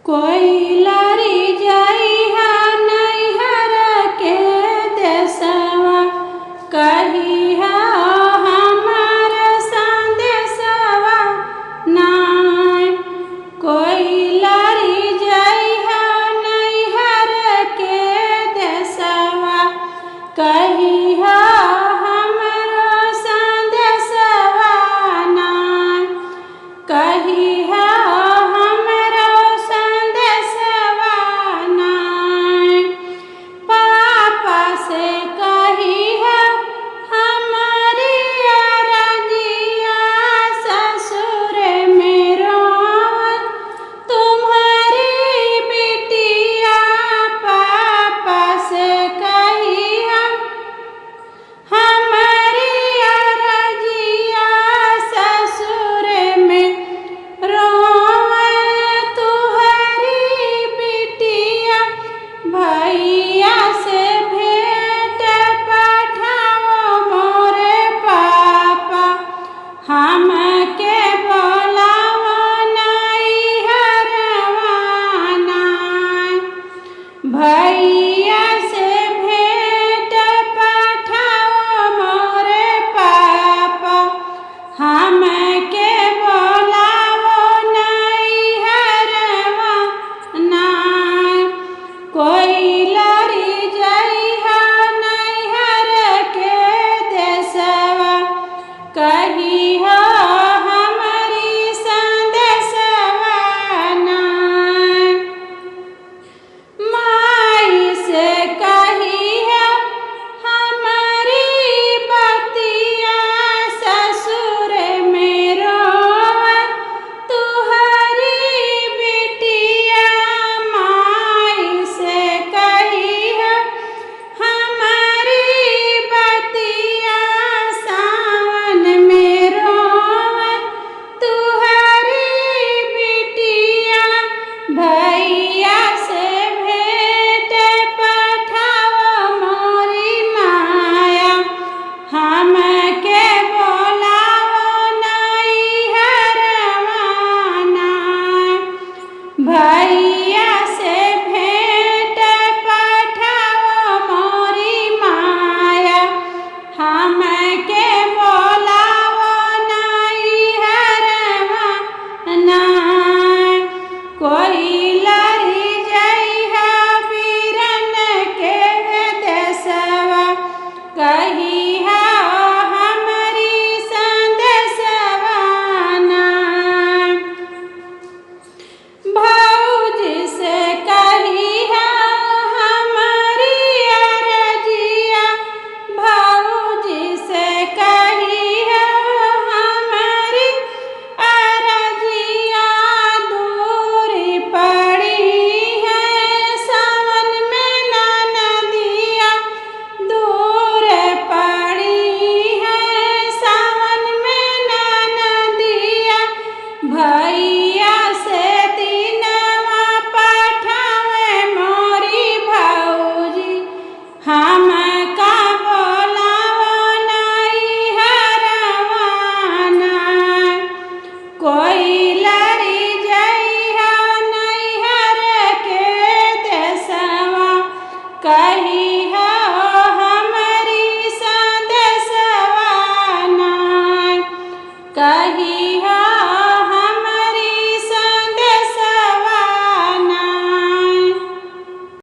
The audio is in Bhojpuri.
कोई लरी जइहा नैहर के देशवा, कहिहा हमार संदेशवा नाय। कोई लरी जइहा नैहर के देशवा, कहिहा हमरो संदेशवा नाय। कहिहा हमरो संदेशवा नाय। पापा से कहिहा हमारी अरजिया, ससुर में रोवत तुम्हारी बिटिया। पापा से कहिहा हमारी अरजिया, ससुर में रोवत तुम्हारी बिटिया। भैया से भेंट पठाओ मोरे पापा, हमके बोलावो नैहरवा नाय। भैया से भेंट पठाओ मोरे पापा, हमके बोलावो नैहरवा नाय। कोई लरी जइहा नैहर के देशवा, कहिहा हमारी संदेशवा नाय। माई से कहिहा हमारी बतिया, ससुर में रोवत तुहरी बिटिया। माई से कहिहा हमारी बतिया, सावन में रोवत तुहरी बिटिया। भैया से भेंट पठाओ मोरी माया, हमके बोलावो नैहरवा नाय। भैया